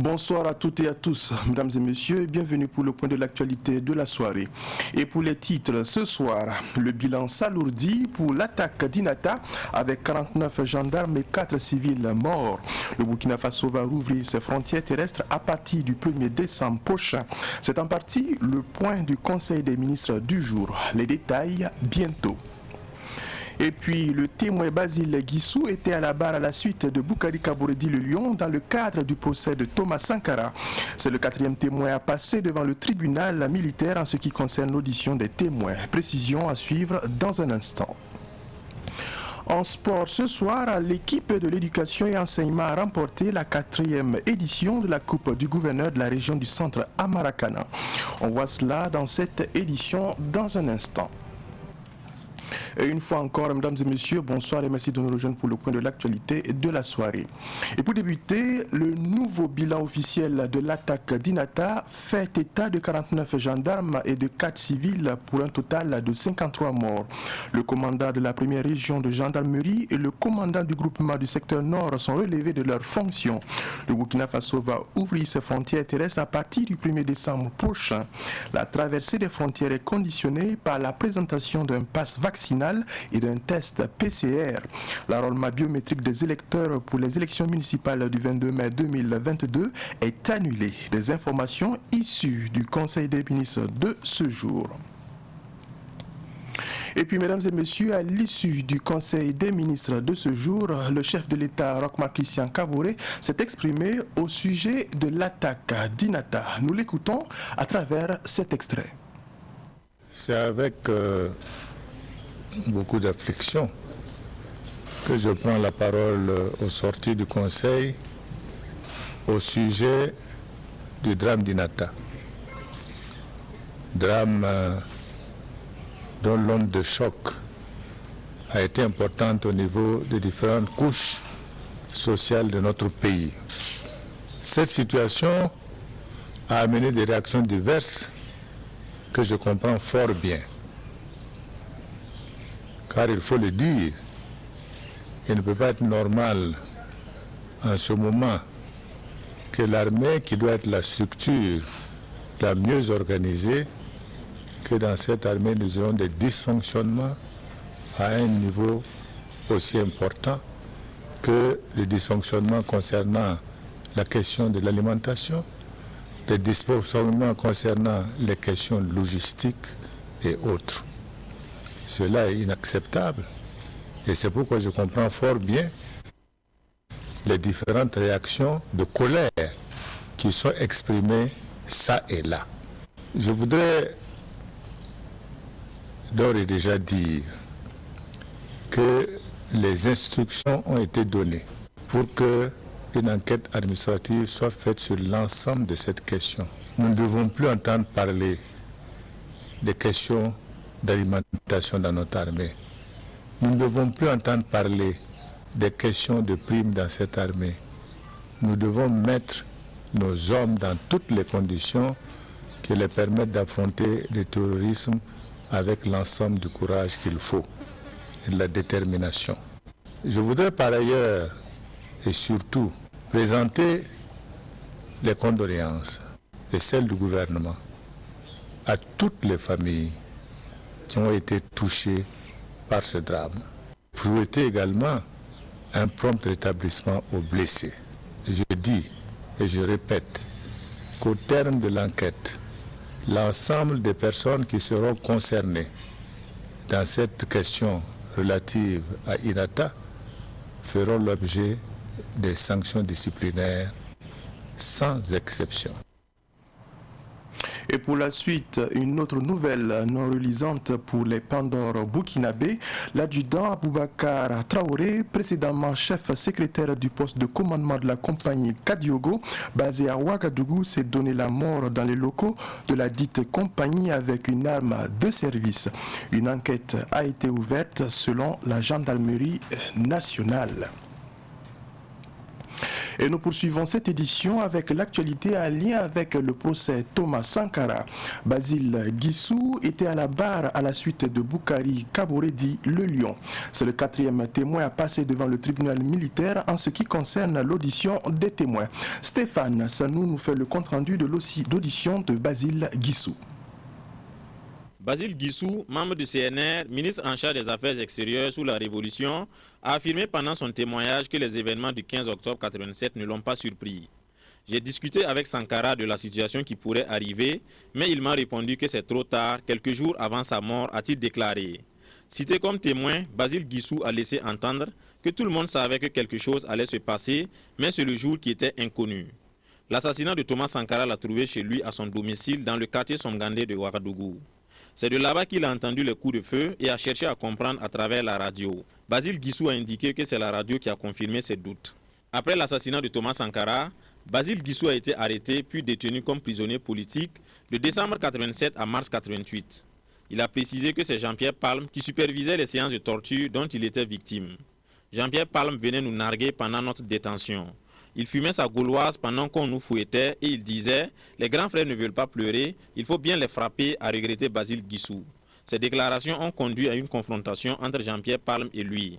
Bonsoir à toutes et à tous, mesdames et messieurs, et bienvenue pour le point de l'actualité de la soirée. Et pour les titres, ce soir, le bilan s'alourdit pour l'attaque d'Inata avec 49 gendarmes et 4 civils morts. Le Burkina Faso va rouvrir ses frontières terrestres à partir du 1er décembre prochain. C'est en partie le point du Conseil des ministres du jour. Les détails bientôt. Et puis, le témoin Basile Guissou était à la barre à la suite de Boukari Kaboredi le Lion dans le cadre du procès de Thomas Sankara. C'est le 4e témoin à passer devant le tribunal militaire en ce qui concerne l'audition des témoins. Précision à suivre dans un instant. En sport, ce soir, l'équipe de l'éducation et enseignement a remporté la 4e édition de la Coupe du gouverneur de la région du centre à Maracana. On voit cela dans cette édition dans un instant. Et une fois encore, mesdames et messieurs, bonsoir et merci de nous rejoindre pour le point de l'actualité de la soirée. Et pour débuter, le nouveau bilan officiel de l'attaque d'Inata fait état de 49 gendarmes et de 4 civils pour un total de 53 morts. Le commandant de la première région de gendarmerie et le commandant du groupement du secteur nord sont relevés de leurs fonctions. Le Burkina Faso va ouvrir ses frontières terrestres à partir du 1er décembre prochain. La traversée des frontières est conditionnée par la présentation d'un pass vaccinal et d'un test PCR. L'enrôlement biométrique des électeurs pour les élections municipales du 22 mai 2022 est annulé. Des informations issues du Conseil des ministres de ce jour. Et puis, mesdames et messieurs, à l'issue du Conseil des ministres de ce jour, le chef de l'État, Roch-Marc Christian Kaboré, s'est exprimé au sujet de l'attaque d'Inata. Nous l'écoutons à travers cet extrait. C'est avec beaucoup d'affliction que je prends la parole aux sorties du Conseil au sujet du drame d'Inata. Drame dont l'onde de choc a été importante au niveau des différentes couches sociales de notre pays. Cette situation a amené des réactions diverses que je comprends fort bien. Car il faut le dire, il ne peut pas être normal en ce moment que l'armée, qui doit être la structure la mieux organisée, que dans cette armée nous ayons des dysfonctionnements à un niveau aussi important que les dysfonctionnements concernant la question de l'alimentation, des dysfonctionnements concernant les questions logistiques et autres. Cela est inacceptable et c'est pourquoi je comprends fort bien les différentes réactions de colère qui sont exprimées ça et là. Je voudrais d'ores et déjà dire que les instructions ont été données pour qu'une enquête administrative soit faite sur l'ensemble de cette question. Nous ne devons plus entendre parler des questions d'alimentation dans notre armée. Nous ne devons plus entendre parler des questions de primes dans cette armée. Nous devons mettre nos hommes dans toutes les conditions qui les permettent d'affronter le terrorisme avec l'ensemble du courage qu'il faut et de la détermination. Je voudrais par ailleurs et surtout présenter les condoléances et celles du gouvernement à toutes les familles qui ont été touchés par ce drame. Souhaiter également un prompt rétablissement aux blessés. Je dis et je répète qu'au terme de l'enquête, l'ensemble des personnes qui seront concernées dans cette question relative à Inata feront l'objet des sanctions disciplinaires sans exception. Et pour la suite, une autre nouvelle non reluisante pour les Pandores burkinabés. L'adjudant Aboubacar Traoré, précédemment chef secrétaire du poste de commandement de la compagnie Kadiogo, basée à Ouagadougou, s'est donné la mort dans les locaux de la dite compagnie avec une arme de service. Une enquête a été ouverte selon la gendarmerie nationale. Et nous poursuivons cette édition avec l'actualité en lien avec le procès Thomas Sankara. Basile Guissou était à la barre à la suite de Boukari Kaboré dit Le Lion. C'est le 4e témoin à passer devant le tribunal militaire en ce qui concerne l'audition des témoins. Stéphane Sanou nous fait le compte-rendu de l'audition de Basile Guissou. Basile Guissou, membre du CNR, ministre en charge des Affaires extérieures sous la Révolution, a affirmé pendant son témoignage que les événements du 15 octobre 1987 ne l'ont pas surpris. J'ai discuté avec Sankara de la situation qui pourrait arriver, mais il m'a répondu que c'est trop tard, quelques jours avant sa mort, a-t-il déclaré. Cité comme témoin, Basile Guissou a laissé entendre que tout le monde savait que quelque chose allait se passer, mais c'est le jour qui était inconnu. L'assassinat de Thomas Sankara l'a trouvé chez lui à son domicile dans le quartier Somgandé de Ouagadougou. C'est de là-bas qu'il a entendu les coups de feu et a cherché à comprendre à travers la radio. Basile Guissou a indiqué que c'est la radio qui a confirmé ses doutes. Après l'assassinat de Thomas Sankara, Basile Guissou a été arrêté puis détenu comme prisonnier politique de décembre 1987 à mars 1988. Il a précisé que c'est Jean-Pierre Palme qui supervisait les séances de torture dont il était victime. Jean-Pierre Palme venait nous narguer pendant notre détention. Il fumait sa gauloise pendant qu'on nous fouettait et il disait « Les grands frères ne veulent pas pleurer, il faut bien les frapper » à regretter Basile Guissou. Ces déclarations ont conduit à une confrontation entre Jean-Pierre Palme et lui.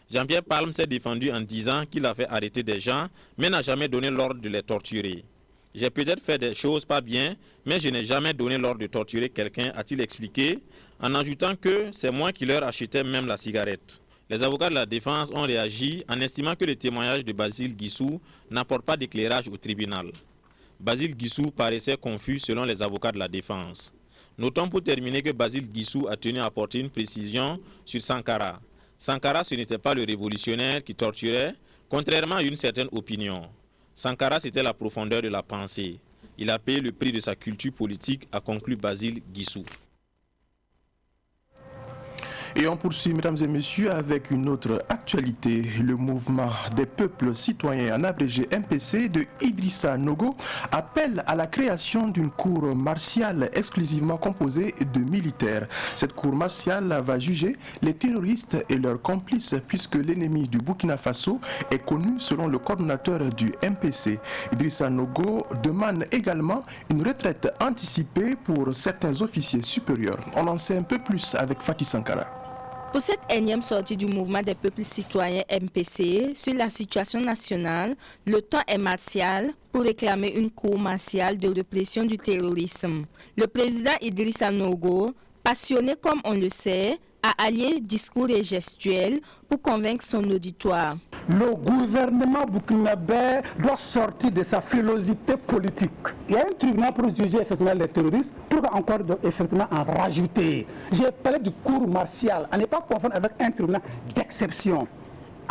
Jean-Pierre Palme s'est défendu en disant qu'il a fait arrêter des gens, mais n'a jamais donné l'ordre de les torturer. « J'ai peut-être fait des choses pas bien, mais je n'ai jamais donné l'ordre de torturer quelqu'un », a-t-il expliqué, en ajoutant que c'est moi qui leur achetais même la cigarette. Les avocats de la défense ont réagi en estimant que le témoignage de Basile Guissou n'apporte pas d'éclairage au tribunal. Basile Guissou paraissait confus selon les avocats de la défense. Notons pour terminer que Basile Guissou a tenu à apporter une précision sur Sankara. Sankara, ce n'était pas le révolutionnaire qui torturait, contrairement à une certaine opinion. Sankara, c'était la profondeur de la pensée. Il a payé le prix de sa culture politique, a conclu Basile Guissou. Et on poursuit, mesdames et messieurs, avec une autre actualité. Le mouvement des peuples citoyens, en abrégé MPC, de Idrissa Nogo, appelle à la création d'une cour martiale exclusivement composée de militaires. Cette cour martiale va juger les terroristes et leurs complices, puisque l'ennemi du Burkina Faso est connu selon le coordonnateur du MPC. Idrissa Nogo demande également une retraite anticipée pour certains officiers supérieurs. On en sait un peu plus avec Fatih Sankara. Pour cette énième sortie du mouvement des peuples citoyens MPC sur la situation nationale, le temps est martial pour réclamer une cour martiale de répression du terrorisme. Le président Idrissa Nogo, passionné comme on le sait, a allié discours et gestuels pour convaincre son auditoire. Le gouvernement burkinabé doit sortir de sa frilosité politique. Il y a un tribunal pour juger effectivement les terroristes, pour encore effectivement en rajouter. J'ai parlé du cour martial, à ne pas confondre avec un tribunal d'exception.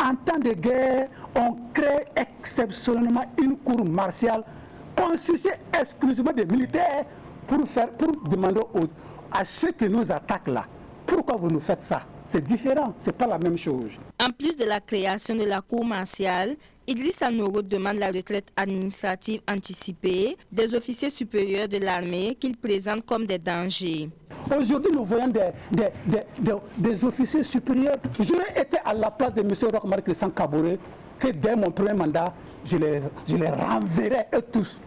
En temps de guerre, on crée exceptionnellement une cour martiale constituée exclusivement des militaires pour demander à ceux qui nous attaquent là. Pourquoi vous nous faites ça? C'est différent, c'est pas la même chose. En plus de la création de la cour martiale, Idrissa Nogo demande la retraite administrative anticipée des officiers supérieurs de l'armée qu'il présente comme des dangers. Aujourd'hui, nous voyons des officiers supérieurs. J'aurais été à la place de M. Roch-Marc Christian Kaboré, que dès mon premier mandat, je les renverrai eux tous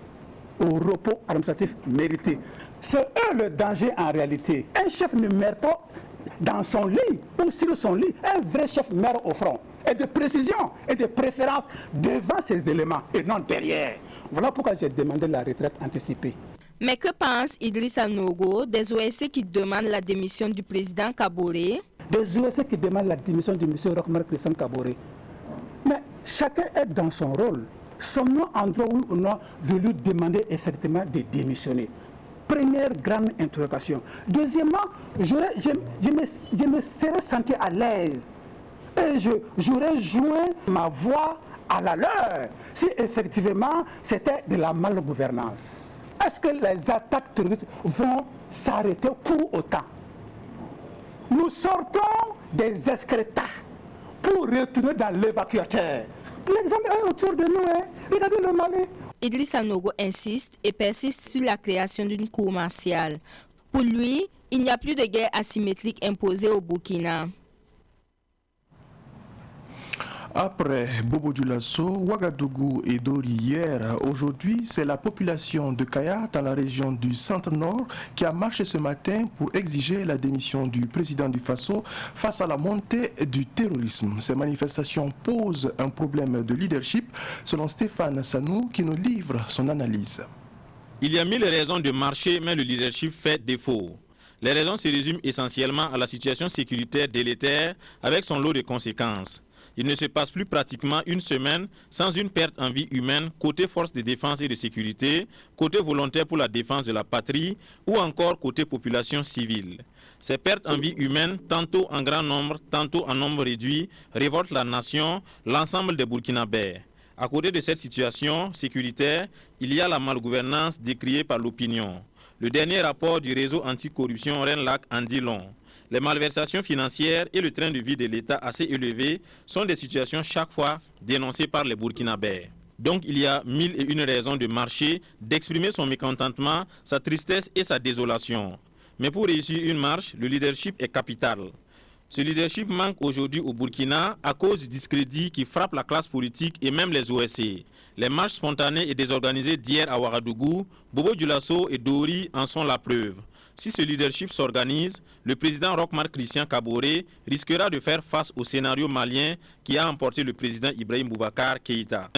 au repos administratif mérité. C'est eux le danger en réalité. Un chef ne meurt pas dans son lit ou sur son lit. Un vrai chef meurt au front. Et de précision et de préférence devant ces éléments et non derrière. Voilà pourquoi j'ai demandé la retraite anticipée. Mais que pense Idrissa Nogo des OSC qui demandent la démission du président Kaboré? Des OSC qui demandent la démission de M. Roch-Marc Christian Kaboré. Mais chacun est dans son rôle. Sommes-nous en droit, oui ou non, de lui demander effectivement de démissionner? Première grande interrogation. Deuxièmement, je me serais senti à l'aise et j'aurais joint ma voix à la leur si effectivement c'était de la malgouvernance. Est-ce que les attaques terroristes vont s'arrêter pour autant? Nous sortons des excrétas pour retourner dans l'évacuateur. L'exemple est autour de nous, hein. Regardez le Mali. Idrissa Nogo insiste et persiste sur la création d'une cour martiale. Pour lui, il n'y a plus de guerre asymétrique imposée au Burkina. Après Bobo Dioulasso, Ouagadougou et Dori hier, aujourd'hui, c'est la population de Kaya, dans la région du centre-nord, qui a marché ce matin pour exiger la démission du président du Faso face à la montée du terrorisme. Ces manifestations posent un problème de leadership, selon Stéphane Sanou, qui nous livre son analyse. Il y a 1000 raisons de marcher, mais le leadership fait défaut. Les raisons se résument essentiellement à la situation sécuritaire délétère avec son lot de conséquences. Il ne se passe plus pratiquement une semaine sans une perte en vie humaine côté forces de défense et de sécurité, côté volontaire pour la défense de la patrie ou encore côté population civile. Ces pertes en vie humaine, tantôt en grand nombre, tantôt en nombre réduit, révoltent la nation, l'ensemble des Burkinabés. À côté de cette situation sécuritaire, il y a la malgouvernance décriée par l'opinion. Le dernier rapport du réseau anticorruption Renlac en dit long. Les malversations financières et le train de vie de l'État assez élevé sont des situations chaque fois dénoncées par les Burkinabés. Donc il y a 1001 raisons de marcher, d'exprimer son mécontentement, sa tristesse et sa désolation. Mais pour réussir une marche, le leadership est capital. Ce leadership manque aujourd'hui au Burkina à cause du discrédit qui frappe la classe politique et même les OSC. Les marches spontanées et désorganisées d'hier à Ouagadougou, Bobo Dioulasso et Dori en sont la preuve. Si ce leadership s'organise, le président Roch-Marc Christian Kaboré risquera de faire face au scénario malien qui a emporté le président Ibrahim Boubacar Keïta.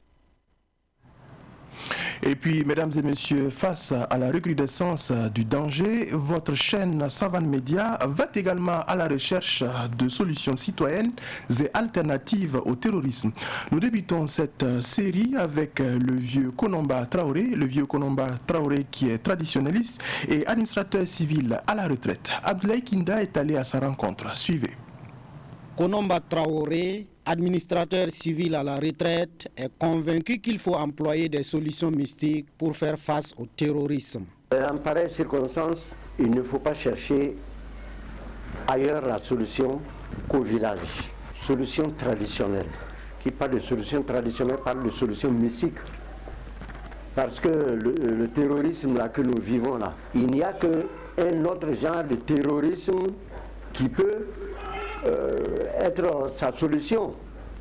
Et puis, mesdames et messieurs, face à la recrudescence du danger, votre chaîne Savane Média va également à la recherche de solutions citoyennes et alternatives au terrorisme. Nous débutons cette série avec le vieux Konomba Traoré, qui est traditionnaliste et administrateur civil à la retraite. Abdoulaye Kinda est allé à sa rencontre. Suivez. Konomba Traoré, administrateur civil à la retraite, est convaincu qu'il faut employer des solutions mystiques pour faire face au terrorisme. En pareille circonstance, il ne faut pas chercher ailleurs la solution qu'au village. Solution traditionnelle. Qui parle de solution traditionnelle parle de solution mystiques. Parce que le terrorisme là, que nous vivons là, il n'y a qu'un autre genre de terrorisme qui peut être sa solution.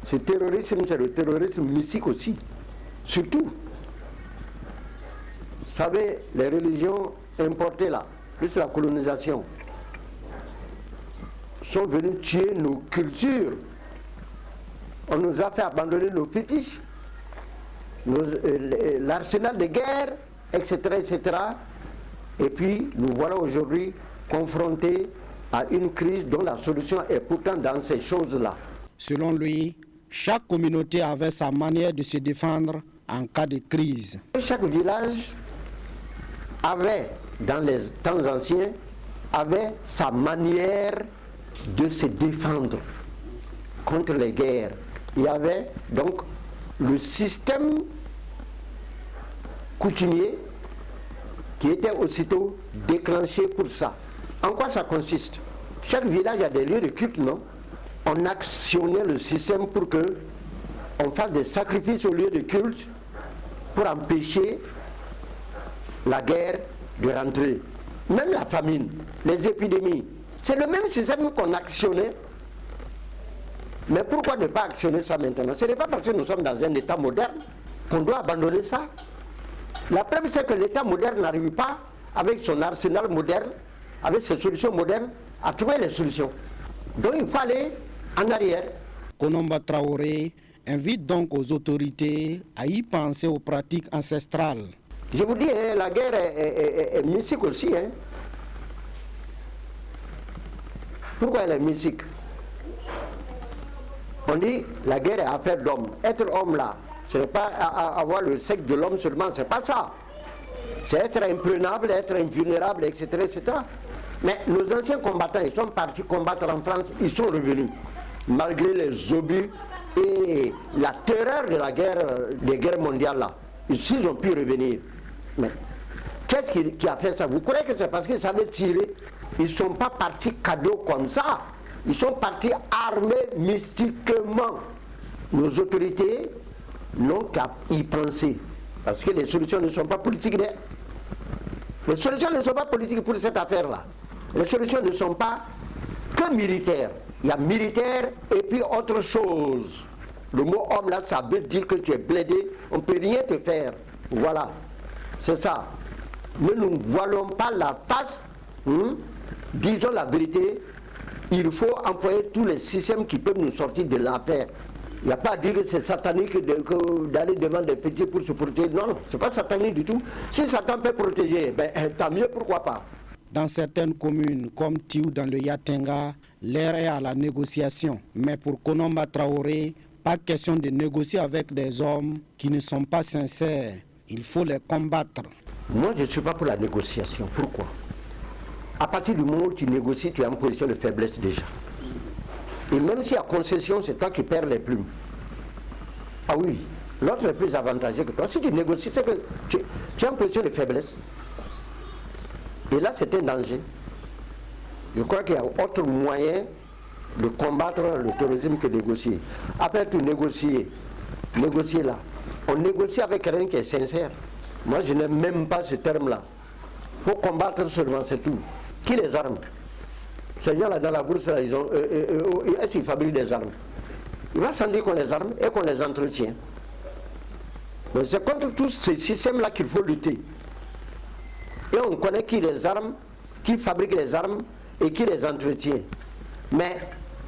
Ce terrorisme, c'est le terrorisme mystique aussi. Surtout, vous savez, les religions importées là, plus la colonisation, sont venues tuer nos cultures. On nous a fait abandonner nos fétiches, l'arsenal de guerre, etc., etc. Et puis, nous voilà aujourd'hui confrontés à une crise dont la solution est pourtant dans ces choses-là. Selon lui, chaque communauté avait sa manière de se défendre en cas de crise. Chaque village avait, dans les temps anciens, avait sa manière de se défendre contre les guerres. Il y avait donc le système coutumier qui était aussitôt déclenché pour ça. En quoi ça consiste? Chaque village a des lieux de culte, non? On actionnait le système pour que on fasse des sacrifices au lieu de culte pour empêcher la guerre de rentrer. Même la famine, les épidémies, c'est le même système qu'on actionnait. Mais pourquoi ne pas actionner ça maintenant? Ce n'est pas parce que nous sommes dans un État moderne qu'on doit abandonner ça. La preuve, c'est que l'État moderne n'arrive pas, avec son arsenal moderne, avec ses solutions modernes, à trouver les solutions. Donc il faut aller en arrière. Konomba Traoré invite donc aux autorités à y penser aux pratiques ancestrales. Je vous dis, hein, la guerre est mystique aussi. Hein. Pourquoi elle est mystique? On dit la guerre est affaire d'homme. Être homme là, ce n'est pas avoir le sexe de l'homme seulement, c'est pas ça. C'est être imprenable, être invulnérable, etc., etc. Mais nos anciens combattants, ils sont partis combattre en France, ils sont revenus. Malgré les obus et la terreur de la guerre, des guerres mondiales là, ils ont pu revenir. Mais qu'est-ce qui a fait ça? Vous croyez que c'est parce qu'ils savaient tirer? Ils ne sont pas partis cadeaux comme ça. Ils sont partis armés mystiquement. Nos autorités n'ont qu'à y penser. Parce que les solutions ne sont pas politiques. Les solutions ne sont pas politiques pour cette affaire-là. Les solutions ne sont pas que militaires. Il y a militaire et puis autre chose. Le mot homme là, ça veut dire que tu es blindé, on ne peut rien te faire. Voilà, c'est ça. Ne nous voilons pas la face, disons la vérité. Il faut employer tous les systèmes qui peuvent nous sortir de l'affaire. Il n'y a pas à dire que c'est satanique d'aller devant des petits pour se protéger. Non, non, ce n'est pas satanique du tout. Si Satan peut protéger, ben, tant mieux, pourquoi pas. Dans certaines communes, comme Tiou dans le Yatenga, l'air est à la négociation. Mais pour Konomba Traoré, pas question de négocier avec des hommes qui ne sont pas sincères. Il faut les combattre. Moi, je ne suis pas pour la négociation. Pourquoi? À partir du moment où tu négocies, tu es en position de faiblesse déjà. Et même si à concession, c'est toi qui perds les plumes. Ah oui, l'autre est plus avantageux que toi. Si tu négocies, c'est que tu es en position de faiblesse. Et là, c'est un danger. Je crois qu'il y a autre moyen de combattre le terrorisme que négocier. Après tout, négocier là. On négocie avec quelqu'un qui est sincère. Moi, je n'aime même pas ce terme-là. Il faut combattre seulement, c'est tout. Qui les arme? Ces gens-là dans la bourse, là, est-ce qu'ils fabriquent des armes? Il va sans dire qu'on les arme et qu'on les entretient. Mais c'est contre tous ces systèmes-là qu'il faut lutter. Et on connaît qui les arme, qui fabrique les armes et qui les entretient. Mais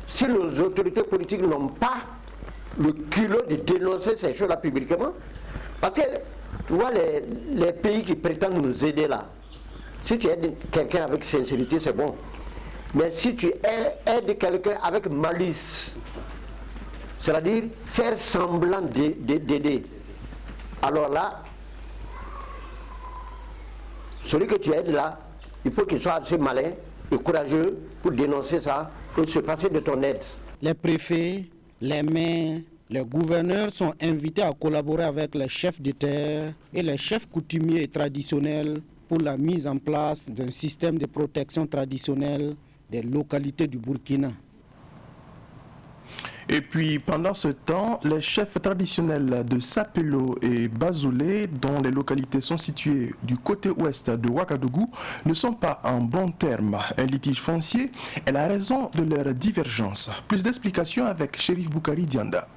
si nos autorités politiques n'ont pas le culot de dénoncer ces choses-là publiquement, parce que tu vois les pays qui prétendent nous aider là, si tu aides quelqu'un avec sincérité, c'est bon. Mais si tu aides quelqu'un avec malice, c'est-à-dire faire semblant d'aider, alors là, celui que tu aides là, il faut qu'il soit assez malin et courageux pour dénoncer ça et se passer de ton aide. Les préfets, les maires, les gouverneurs sont invités à collaborer avec les chefs de terre et les chefs coutumiers et traditionnels pour la mise en place d'un système de protection traditionnelle des localités du Burkina. Et puis, pendant ce temps, les chefs traditionnels de Sapelo et Bazoulé, dont les localités sont situées du côté ouest de Ouagadougou, ne sont pas en bons termes. Un litige foncier est la raison de leur divergence. Plus d'explications avec Chérif Boukari Dianda.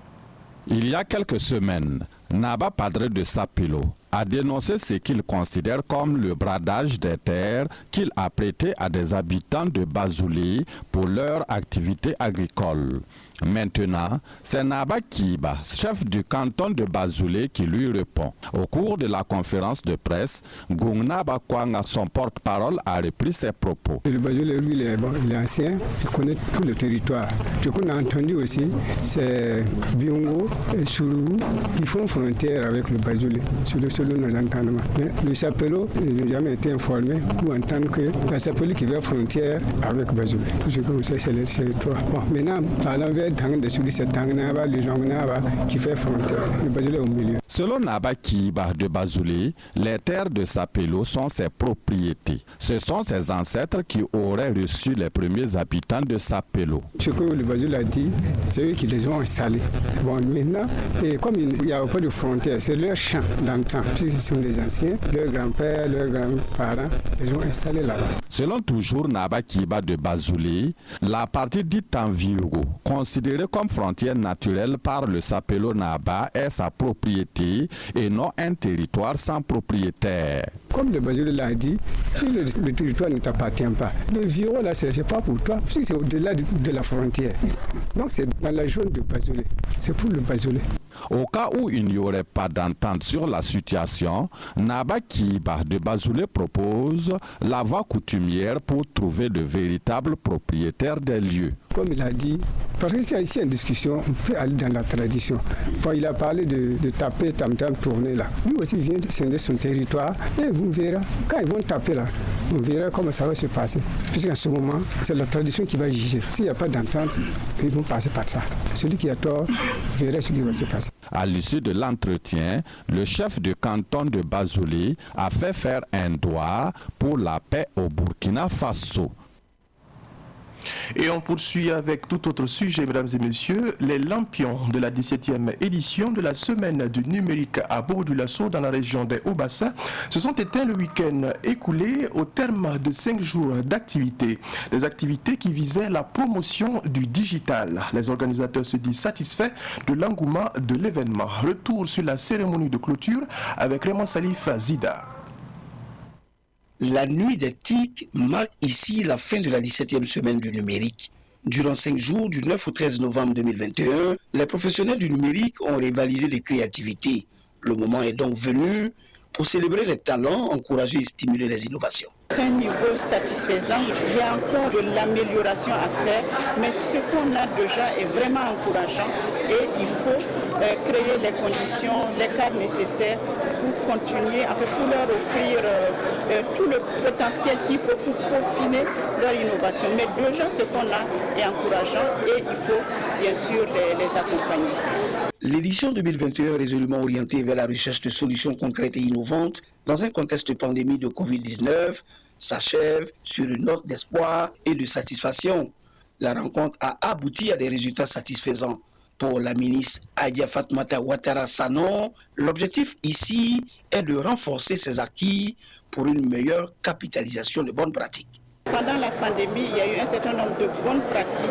Il y a quelques semaines, Naba Padre de Sapelo a dénoncé ce qu'il considère comme le bradage des terres qu'il a prêté à des habitants de Bazoulé pour leur activité agricole. Maintenant, c'est Naba Kiba, chef du canton de Bazoulé, qui lui répond. Au cours de la conférence de presse, Gungnaba Kwanga, son porte-parole, a repris ses propos. Le Bazoulé, lui, il est ancien, il connaît tout le territoire. Ce qu'on a entendu aussi, c'est Biongo et Sourou qui font frontière avec le Bazoulé, selon nos entendements. Mais le Sapelo, il n'a jamais été informé ou entendre que le Sapelo qui va frontière avec Bazoulé. Tout ce qu'on sait, c'est les territoires. Bon, maintenant, par l'envers, qui fait frontière. Le Bazoulé au milieu. Selon Naba Kiba de Bazoulé, les terres de Sapelo sont ses propriétés. Ce sont ses ancêtres qui auraient reçu les premiers habitants de Sapelo. Ce que le Bazoulé a dit, c'est eux qui les ont installés. Bon, maintenant, et comme il n'y a pas de frontière, c'est leur champ d'antan. Puisque ce sont des anciens, leurs grands-pères, leurs grands-parents, les ont installés là-bas. Selon toujours Naba Kiba de Bazoulé, la partie dite en Virgo, considérée comme frontière naturelle par le Sapelo Naba, est sa propriété et non un territoire sans propriétaire. Comme le Bazoulé l'a dit, si le territoire ne t'appartient pas, le Virgo là, c'est pas pour toi, puisque c'est au-delà de la frontière. Donc c'est dans la zone de Bazoulé. C'est pour le Bazoulé. Au cas où il n'y aurait pas d'entente sur la situation, Naba Kiba de Bazoulé propose la voie coutumière pour trouver de véritables propriétaires des lieux. Comme il a dit, parce qu'il y a ici une discussion, on peut aller dans la tradition. Quand il a parlé de taper, tam-tam, tourner là. Lui aussi vient de scinder son territoire et vous verrez, quand ils vont taper là, on verra comment ça va se passer. Puisqu'en ce moment, c'est la tradition qui va juger. S'il n'y a pas d'entente, ils vont passer par ça. Celui qui a tort verra ce qui va se passer. À l'issue de l'entretien, le chef du canton de Bazoulé a fait faire un doigt pour la paix au Burkina Faso. Et on poursuit avec tout autre sujet, mesdames et messieurs. Les lampions de la 17e édition de la semaine du numérique à Bobo-Dioulasso dans la région des Hauts-Bassins se sont éteints le week-end écoulé au terme de 5 jours d'activités. Des activités qui visaient la promotion du digital. Les organisateurs se disent satisfaits de l'engouement de l'événement. Retour sur la cérémonie de clôture avec Raymond Salif Zida. La nuit des TIC marque ici la fin de la 17e semaine du numérique. Durant 5 jours, du 9 au 13 novembre 2021, les professionnels du numérique ont rivalisé de créativité. Le moment est donc venu pour célébrer les talents, encourager et stimuler les innovations. C'est un niveau satisfaisant, il y a encore de l'amélioration à faire, mais ce qu'on a déjà est vraiment encourageant et il faut créer les conditions, les cadres nécessaires pour continuer, pour leur offrir tout le potentiel qu'il faut pour peaufiner leur innovation. Mais déjà ce qu'on a est encourageant et il faut bien sûr les accompagner. L'édition 2021 est résolument orientée vers la recherche de solutions concrètes et innovantes dans un contexte de pandémie de Covid-19 s'achève sur une note d'espoir et de satisfaction. La rencontre a abouti à des résultats satisfaisants. Pour la ministre Adia Fatoumata Ouattara Sanon, l'objectif ici est de renforcer ses acquis pour une meilleure capitalisation de bonnes pratiques. Pendant la pandémie, il y a eu un certain nombre de bonnes pratiques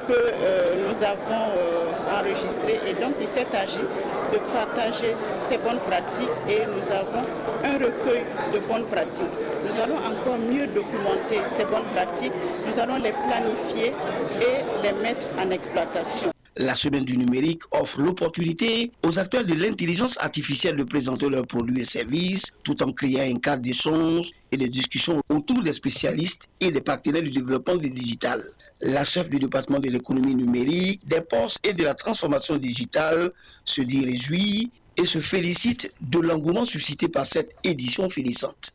que nous avons enregistrées et donc il s'est agi de partager ces bonnes pratiques et nous avons un recueil de bonnes pratiques. Nous allons encore mieux documenter ces bonnes pratiques, nous allons les planifier et les mettre en exploitation. La semaine du numérique offre l'opportunité aux acteurs de l'intelligence artificielle de présenter leurs produits et services tout en créant un cadre d'échange et de discussion autour des spécialistes et des partenaires du développement du digital. La chef du département de l'économie numérique, des postes et de la transformation digitale se dit réjouie et se félicite de l'engouement suscité par cette édition finissante.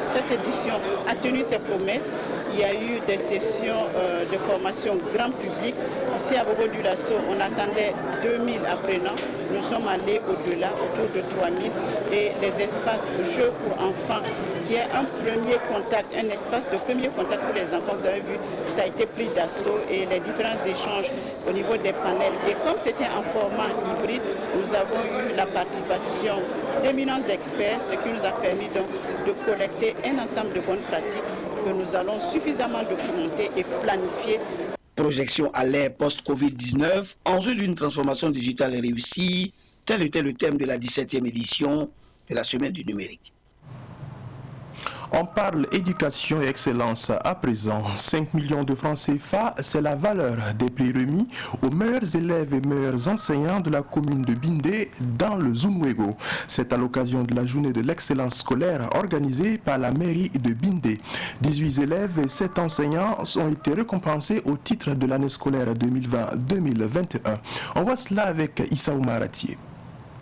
Cette édition a tenu ses promesses. Il y a eu des sessions de formation grand public. Ici à Bobo-Dioulasso, on attendait 2000 apprenants. Nous sommes allés au-delà, autour de 3000. Et les espaces jeux pour enfants, qui est un premier contact, un espace de premier contact pour les enfants. Vous avez vu, ça a été pris d'assaut et les différents échanges au niveau des panels. Et comme c'était en format hybride, nous avons eu la participation d'éminents experts, ce qui nous a permis donc de collecter un ensemble de bonnes pratiques que nous allons suffisamment documenter et planifier. Projection à l'ère post-Covid-19, enjeu d'une transformation digitale réussie, tel était le thème de la 17e édition de la Semaine du numérique. On parle éducation et excellence à présent. 5 millions de francs CFA, c'est la valeur des prix remis aux meilleurs élèves et meilleurs enseignants de la commune de Bindé dans le Zunwego. C'est à l'occasion de la journée de l'excellence scolaire organisée par la mairie de Bindé. 18 élèves et 7 enseignants ont été récompensés au titre de l'année scolaire 2020-2021. On voit cela avec Issa Oumaratié.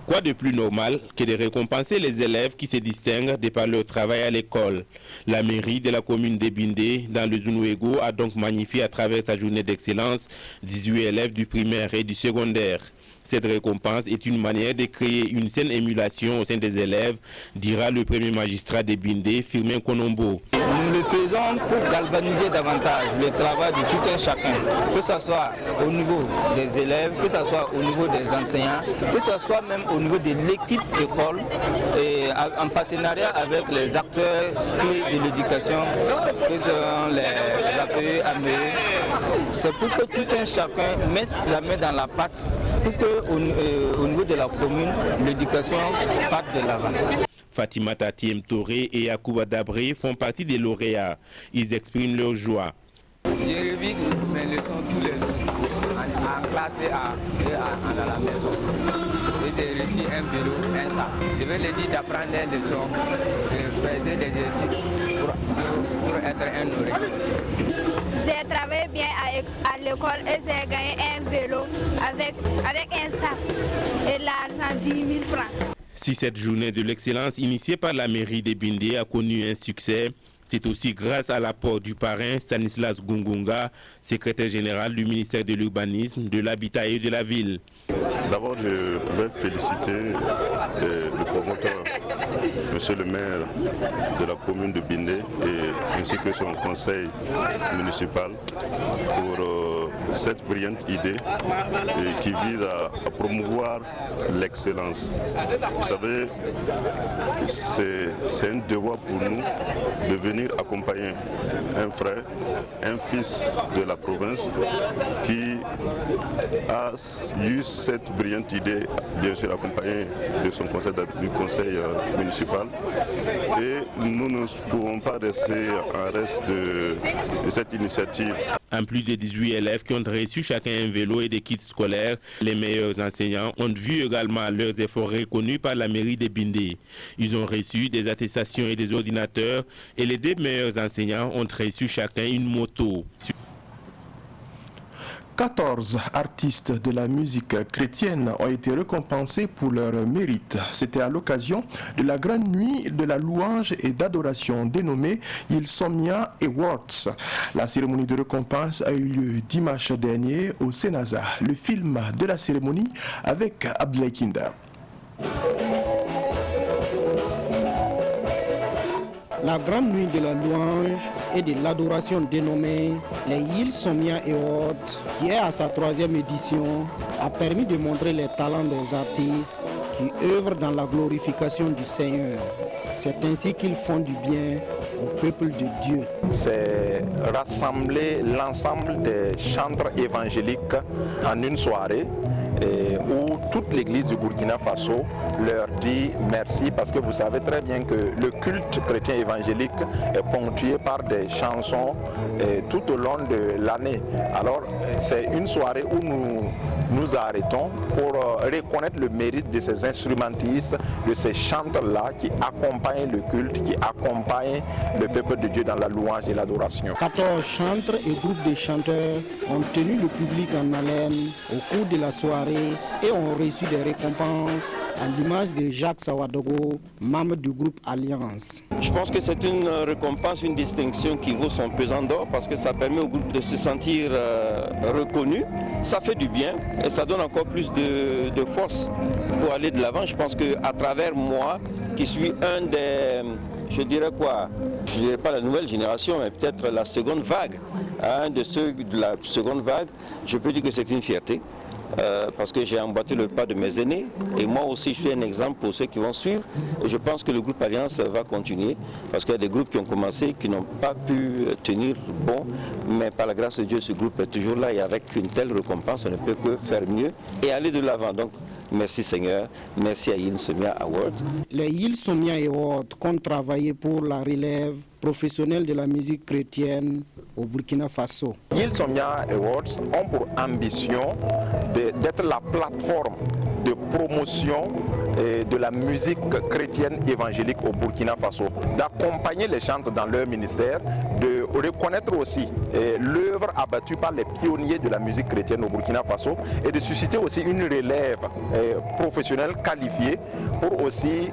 Quoi de plus normal que de récompenser les élèves qui se distinguent de par leur travail à l'école? La mairie de la commune de Bindé, dans le Zunwego, a donc magnifié à travers sa journée d'excellence 18 élèves du primaire et du secondaire. Cette récompense est une manière de créer une saine émulation au sein des élèves, dira le premier magistrat de Bindé, Firmin Konombo. Nous le faisons pour galvaniser davantage le travail de tout un chacun, que ce soit au niveau des élèves, que ce soit au niveau des enseignants, que ce soit même au niveau de l'équipe d'école, et en partenariat avec les acteurs clés de l'éducation, que sont les APE, AME. C'est pour que tout un chacun mette la main dans la pâte, pour qu'au niveau de la commune, l'éducation parte de l'avant. Fatima Tatiem Touré et Akouba Dabré font partie des lauréats. Ils expriment leur joie. J'ai revu mes leçons tous les jours, en classe et dans la maison. Et j'ai reçu un vélo, un sac. Je vais leur dire d'apprendre les leçons, de faire des exercices pour être un lauréat aussi. J'ai travaillé bien à l'école et j'ai gagné un vélo avec un sac et l'argent 10 000 francs. Si cette journée de l'excellence initiée par la mairie de Bindé a connu un succès, c'est aussi grâce à l'apport du parrain Stanislas Gungunga, secrétaire général du ministère de l'Urbanisme, de l'Habitat et de la Ville. D'abord, je vais féliciter le promoteur monsieur le maire de la commune de Bindé ainsi que son conseil municipal pour cette brillante idée qui vise à promouvoir l'excellence. Vous savez, c'est un devoir pour nous de venir accompagner un frère, un fils de la province qui a eu cette brillante idée, bien sûr accompagné de son du conseil municipal. Et nous ne pouvons pas rester en reste de cette initiative. En plus de 18 élèves qui ont reçu chacun un vélo et des kits scolaires, les meilleurs enseignants ont vu également leurs efforts reconnus par la mairie de Bindé. Ils ont reçu des attestations et des ordinateurs et les 2 meilleurs enseignants ont reçu chacun une moto. 14 artistes de la musique chrétienne ont été récompensés pour leur mérite. C'était à l'occasion de la grande nuit de la louange et d'adoration dénommée Hillsomnia Awards. La cérémonie de récompense a eu lieu dimanche dernier au Sénaza. Le film de la cérémonie avec Abdoulaye Kinda. La grande nuit de la louange et de l'adoration dénommée les Hillsomnia Awards, qui est à sa 3e édition, a permis de montrer les talents des artistes qui œuvrent dans la glorification du Seigneur. C'est ainsi qu'ils font du bien au peuple de Dieu. C'est rassembler l'ensemble des chantres évangéliques en une soirée où toute l'église du Burkina Faso leur dit merci, parce que vous savez très bien que le culte chrétien évangélique est ponctué par des chansons tout au long de l'année. Alors c'est une soirée où nous arrêtons pour reconnaître le mérite de ces instrumentistes, de ces chanteurs-là qui accompagnent le culte, qui accompagnent le peuple de Dieu dans la louange et l'adoration. 14 chantres et groupes de chanteurs ont tenu le public en haleine au cours de la soirée et ont reçu des récompenses à l'image de Jacques Sawadogo, membre du groupe Alliance. Je pense que c'est une récompense, une distinction qui vaut son pesant d'or parce que ça permet au groupe de se sentir reconnu. Ça fait du bien et ça donne encore plus de force pour aller de l'avant. Je pense qu'à travers moi, qui suis un des, je dirais pas la nouvelle génération, mais peut-être la seconde vague, un de ceux de la seconde vague, je peux dire que c'est une fierté. Parce que j'ai emboîté le pas de mes aînés et moi aussi je suis un exemple pour ceux qui vont suivre et je pense que le groupe Alliance va continuer parce qu'il y a des groupes qui ont commencé qui n'ont pas pu tenir bon, mais par la grâce de Dieu ce groupe est toujours là et avec une telle récompense on ne peut que faire mieux et aller de l'avant. Donc merci Seigneur, merci à Hillsomnia Awards. Les Hillsomnia Awards comptent travailler pour la relève professionnelle de la musique chrétienne au Burkina Faso. Hillsomnia Awards ont pour ambition d'être la plateforme de promotion de la musique chrétienne évangélique au Burkina Faso, d'accompagner les chantres dans leur ministère, de reconnaître aussi l'œuvre abattue par les pionniers de la musique chrétienne au Burkina Faso et de susciter aussi une relève professionnelle qualifiée pour aussi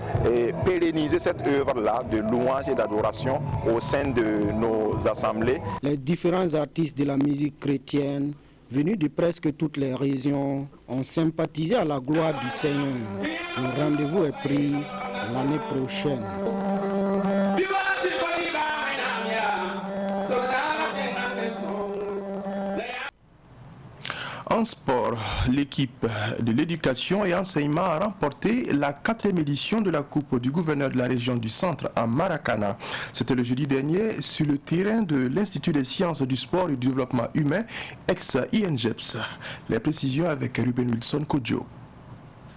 pérenniser cette œuvre-là de louange et d'adoration au sein de nos assemblées. Les différents artistes de la musique chrétienne venus de presque toutes les régions ont sympathisé à la gloire du Seigneur. Le rendez-vous est pris l'année prochaine. En sport, l'équipe de l'éducation et enseignement a remporté la 4e édition de la Coupe du gouverneur de la région du Centre à Maracana. C'était le jeudi dernier sur le terrain de l'Institut des sciences du sport et du développement humain, ex-INGEPS. Les précisions avec Ruben Wilson Kodjo.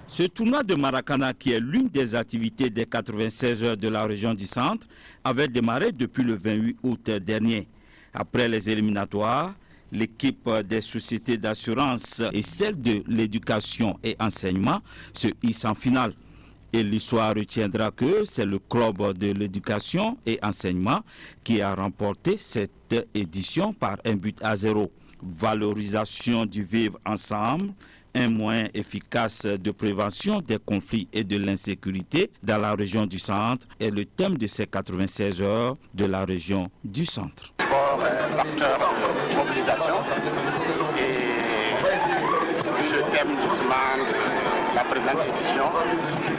Ce tournoi de Maracana, qui est l'une des activités des 96 heures de la région du Centre, avait démarré depuis le 28 août dernier. Après les éliminatoires, l'équipe des sociétés d'assurance et celle de l'éducation et enseignement se hissent en finale. Et l'histoire retiendra que c'est le club de l'éducation et enseignement qui a remporté cette édition par 1-0. Valorisation du vivre ensemble, un moyen efficace de prévention des conflits et de l'insécurité dans la région du Centre est le thème de ces 96 heures de la région du Centre. Facteur de mobilisation et ce thème justement la présente édition,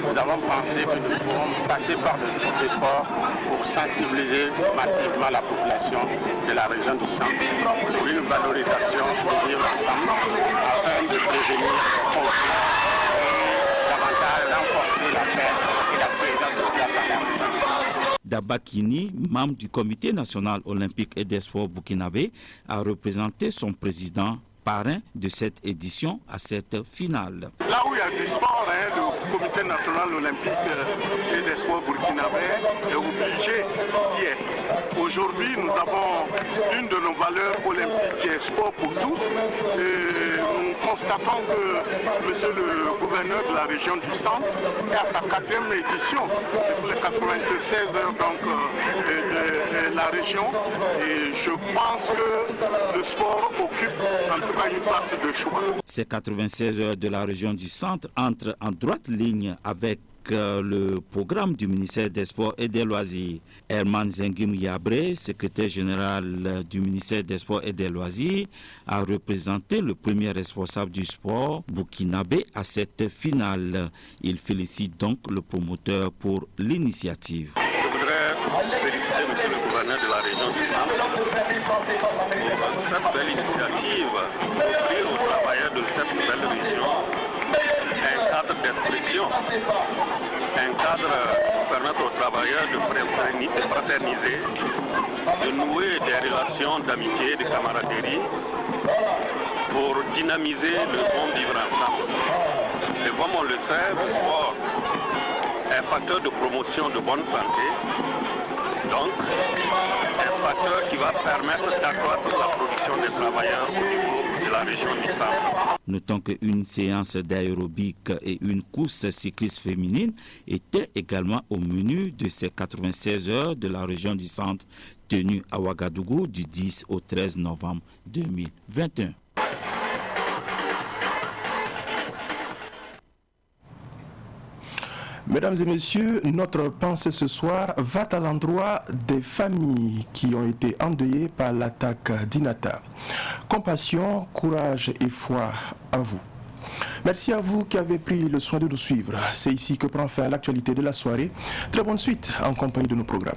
nous avons pensé que nous pouvons passer par ce sport pour sensibiliser massivement la population de la région du centre pour une valorisation de vivre ensemble afin de prévenir les conflits et davantage renforcer la paix et la cohésion sociale dans la région du centre. Dabakini, membre du comité national olympique et des sports burkinabé, a représenté son président parrain de cette édition à cette finale. Là où il y a du sport, le comité national olympique et des sports burkinabé est obligé d'y être. Aujourd'hui, nous avons une de nos valeurs olympiques qui est sport pour tous. Et nous constatons que monsieur le gouverneur de la région du centre est à sa 4e édition pour les 96 heures de la région. Et je pense que le sport occupe en tout cas une place de choix. Ces 96 heures de la région du centre entrent en droite ligne avec le programme du ministère des Sports et des Loisirs. Herman Zengim Yabré, secrétaire général du ministère des Sports et des Loisirs, a représenté le premier responsable du sport burkinabé à cette finale. Il félicite donc le promoteur pour l'initiative. Je voudrais féliciter monsieur le gouverneur de la région du centre pour cette belle initiative, offrir aux travailleurs de cette belle région un cadre d'expression, un cadre pour permettre aux travailleurs de fraterniser, de nouer des relations d'amitié et de camaraderie pour dynamiser le bon vivre ensemble. Et comme on le sait, le sport est un facteur de promotion de bonne santé, donc un facteur qui va permettre d'accroître la production des travailleurs au niveau de la région du centre. Notons qu'une séance d'aérobic et une course cycliste féminine étaient également au menu de ces 96 heures de la région du centre tenues à Ouagadougou du 10 au 13 novembre 2021. Mesdames et messieurs, notre pensée ce soir va à l'endroit des familles qui ont été endeuillées par l'attaque d'Inata. Compassion, courage et foi à vous. Merci à vous qui avez pris le soin de nous suivre. C'est ici que prend fin l'actualité de la soirée. Très bonne suite en compagnie de nos programmes.